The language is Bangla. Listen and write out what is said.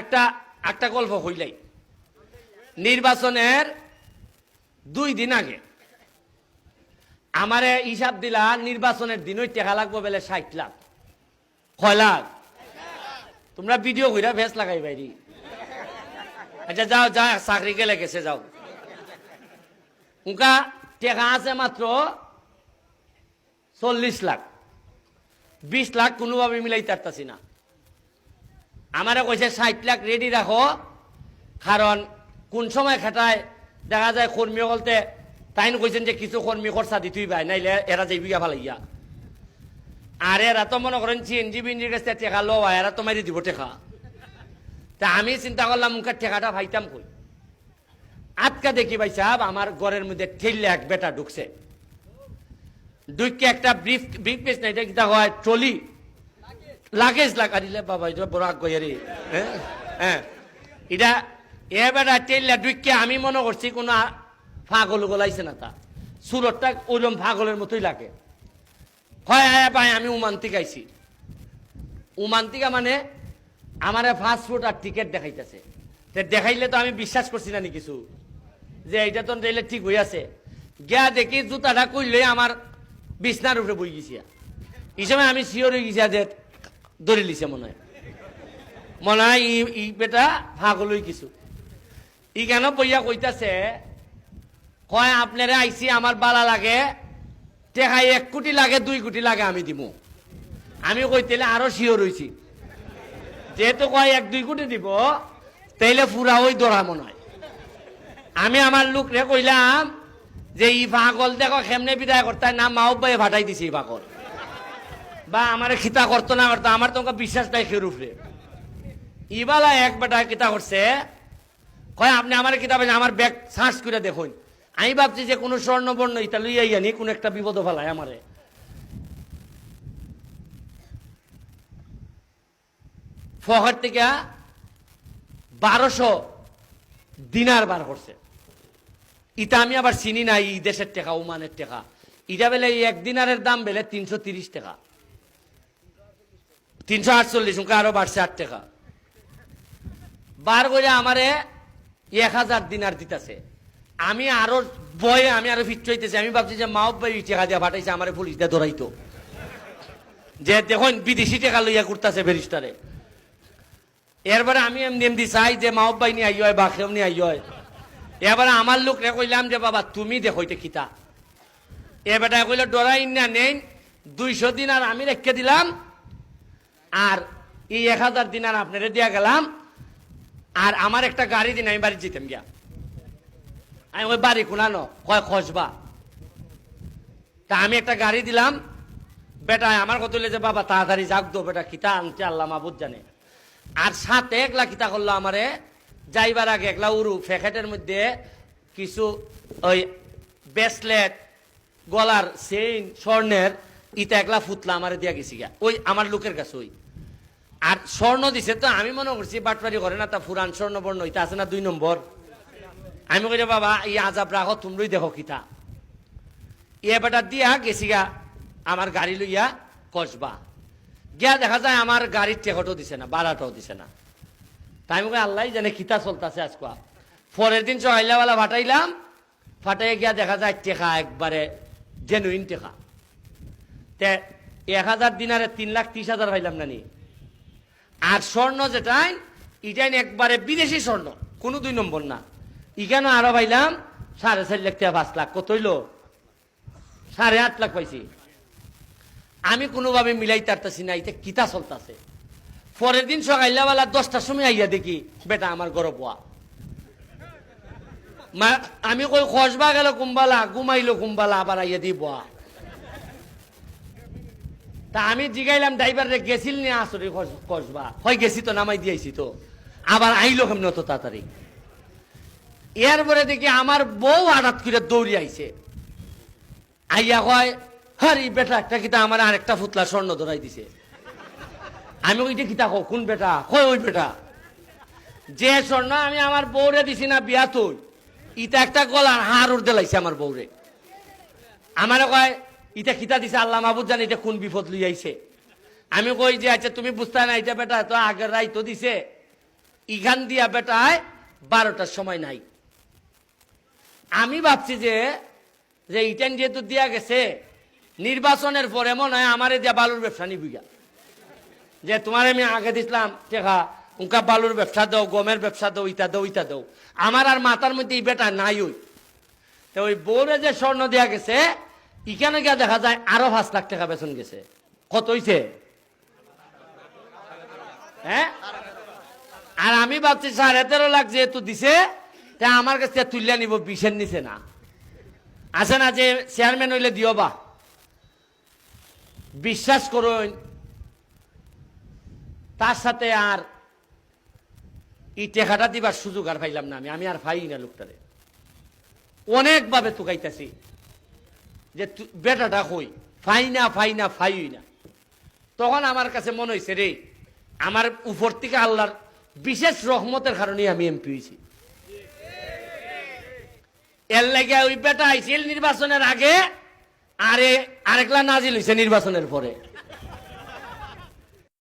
একটা একটা গল্প হইলাই। নির্বাচনের 2 দিন আগে আমারে হিসাব দিলা নির্বাচনের দিনই টাকা লাগবো বলে 60 লাখ। কয় লাখ? তোমরা ভিডিও কইরা ভেস লাগাই বাইরি। আচ্ছা যাও যা চাকরি গেলে গেছে যাও। উনকা টাকা আছে মাত্র 40 লাখ। 20 লাখ কোনোভাবে মিলাইতে পারতাছি না। আমারে কইছে 60 লাখ রেডি রাখো, কারণ কোন সময় খাটায় দেখা যায় কর্মী বলতে তাই কইছেন যে কিছু কর্মী খরচা দিতেই পাই, নাইলে এরা যাইবিগা ভালাইয়া। আর এরা তো মনে করেন সিএনজি বিএনজির কাছে টেকা লো, এরা তো মারি দিব টেকা। তা আমি চিন্তা করলাম মুখের টেকাটা ভাইতাম কই। আটকা দেখি ভাই সাহেব আমার ঘরের মধ্যে ঠেললে এক বেটা ঢুকছে। ঢুকে একটা ব্রিফ কেস না, এটা কিতা হয় ট্রলি লাগেজ লাগা দিলে বাবা এটা বড় আগ গইয়ারি। হ্যাঁ এটা এ বেটা ঠেললে ঢুকে আমি মনে করছি কোনো পাগল গলাইছে না, তা সুরতটা ওইরকম পাগলের মতোই লাগে। হয় হ্যাঁ ভাই আমি উমান্তিক আইছি। উমান্তিকা মানে আমার ফাস্টফুড আর টিকিট দেখাইতেছে। দেখাইলে তো আমি বিশ্বাস করছি না কিছু, যে এইটা তো তাইলে ঠিক হয়ে আছে। গিয়া দেখি জুতাটা কইলে আমার বিছনার উপরে বই গেছি। এই সময় আমি শিওর হয়ে গেছি যে ধরে লিছে মনে হয় ই বেটা ভাগল কিছু। ই কেন বইয়া কইতাছে, কয় আপনারা আইসি আমার বালা লাগে টেকা 1 কোটি লাগে 2 কোটি লাগে আমি দিব। আমি কইতেলে আরো শিওর হয়েছি, যেহেতু কয় 1-2 কোটি দিব তাইলে পুরা ওই দরা মনে হয়। আমি আমার লোক রে কইলাম যে ই পাগল দেখো কেমনে বিদায় করতে না মাও ভাই ভাটাই দিছে ই পাগল, বা আমার খিতা করতো না করতো, আমার তোমাকে বিশ্বাস নাই খের উপরে। ইবালা এক বেটা কিতা করছে, কয় আপনি আমার কিতাব আমার ব্যাগ সার্চ করে দেখুন। আমি ভাবছি যে কোনো স্বর্ণবর্ণ ইতা লইয়াই আনি কোন একটা বিপদ ফেলায় আমারে। ফখর থেকে 1200 দিনার বার করছে। ইটা আমি আবার চিনি না, এই দেশের টাকা ওমানের টাকা। ইটা বেলে 1 দিনারের দাম বেলে 330 টাকা, 348, উনকা আরো বাড়ছে 8 টাকা। বার করে আমারে 1000 দিনার দিতেছে। আমি আরো বয়ে আমি আরো ফিট হইতেছি। আমি ভাবছি যে মাও ভাই টাকা দিয়া পাঠাইছে আমার পুলিশ দিয়ে ধরাইতো, যে দেখুন বিদেশি টাকা লইয়া করতেছে ব্যারিস্টারে। এরপরে আমি এমনি চাই যে মাও ভাই নিয়ে আই হয় বা কেউ নিয়ে আই হয়। এবারে আমার লোক রে কইলাম যে বাবা তুমি দেখইতে খিতা। এ বেটা কইলে ডরাই না নেই 200 দিনার আমি রেখে দিলাম, আর এই 1000 দিনার আপনারে দিয়া গেলাম, আর আমার একটা গাড়ি দিন আমি বাড়ি যেতাম গিয়া। আমি ওই বাড়ি কোনানো কয় খসবা। তা আমি একটা গাড়ি দিলাম। বেটা আমার কথা হইলে যে বাবা তাড়াতাড়ি যাক দো, বেটা খিতা আনতে আল্লাহ মাহবুদ জানে। আর সাথে একলা খিতা করলো আমারে যাইবার আগে একলা উরু প্যাকেটের মধ্যে কিছু ওই ব্রেসলেট, গলার চেইন, স্বর্ণের ইটা একলা ফুতলা আমারে দিয়া গেছি গা ওই আমার লোকের কাছে। ওই আর স্বর্ণ দিছে তো আমি মনে করছি বাটপারি করে না, তা পুরান স্বর্ণ বর্ণ ইটা আছে না 2 নম্বর। আমি কই বাবা এই আজাব রাখো, তোমরাই দেখো কিতা। এ বেটা দিয়া গেছি গা আমার গাড়ি লইয়া কসবা। গিয়া দেখা যায় আমার গাড়ির টেকটও দিছে না, ভাড়াটাও দিছে না। তাই আমি আল্লাহ জানে কিতা চলতেছে আজকা। পরের দিন সকালবেলা ফাটাইলাম, ফাটাই গিয়া দেখা যায় টেকা একবারে জেনুইন টেকা। তে 1000 দিনারে 3,30,000 পাইলাম না নি। আর স্বর্ণ যেটাই ইটাই একবারে বিদেশি স্বর্ণ, কোনো 2 নম্বর না। ইখানে আরো পাইলাম 4.5 লাখ থেকে 5 লাখ, কত হইল 8.5 লাখ পাইছি। আমি কোনোভাবে মিলাইতে পারতেছি না এটা কিতা চলতেছে। পরের দিন সকালবেলা 10টার সময় আইয়া দেখি বেটা আমার ঘরে বোয়া। আমি কই খসবা গেল কুম্বালা, ঘুমাইলো কুম্বালা, আবার আইয়া দি বোয়া। তা আমি জিগাইলাম ড্রাইভার রে গেছিল নিয়ে আসরি কসবা, হয় গেছি তো নামাই দিয়েছি তো, আবার আইলো কেমন তো তাড়াতাড়ি। এরপরে দেখি আমার বউ হঠাৎ করে দৌড়ি আইছে, আইয়া কয় হ্যাঁ বেটা একটা কিতা আমার আরেকটা ফুতলা স্বর্ণ ধরাই দিছে। আমি ওইটা কিতা কোন বেটা? কয় ওই বেটা যে স্বর্ণ আমি আমার বউরে দিছি না বিয়া তুই, ইটা একটা গলার হার উঠতে লাগছে আমার বউরে। আমার কয় ইটা কিতা দিছে আল্লাহ মাহবুদ জানে এটা কোন বিপদ লই আইছে। আমি কই যে আচ্ছা তুমি বুঝতে না, এটা বেটা তো আগের রাই তো দিছে, ইখান দিয়া বেটায় 12টার সময় নাই। আমি ভাবছি যে ইটান যেহেতু দিয়া গেছে, নির্বাচনের পরে মনে হয় আমারে দিয়া বালুর ব্যবসা নিবিগা, যে তোমার আমি আগে দিছিলাম টেকা, উনকা বালুর ব্যবসা দাও, গমের ব্যবসা দাও, ইটা দাও ইটা দাও। আমার আর মাথার মধ্যে এই বেটা নাই। ওই তো ওই বউরে যে স্বর্ণ দেওয়া গেছে, এখানে গিয়ে দেখা যায় আরো 5 লাখ টাকা বেতন গেছে। কত হইছে? হ্যাঁ, আর আমি ভাবছি 13.5 লাখ যেহেতু দিছে, তা আমার কাছে তুলিয়া নিব 20-এর নিচে না। আছে না যে চেয়ারম্যান হইলে দিও বা, বিশ্বাস করুন তার সাথে আর এই টেকাটা দিবার সুযোগ আর পাইলাম না। আমি আর পাই না লোকটারে, অনেকভাবে তুকাইতেছি যে বেটাটা কই, ফাই না। তখন আমার কাছে মনে হয়েছে রে, আমার উপর থেকে আল্লাহর বিশেষ রহমতের কারণে আমি এমপি হয়েছি। এর লাগে ওই বেটা আইছিল নির্বাচনের আগে, আরেকলা নাজিল হয়েছে নির্বাচনের পরে।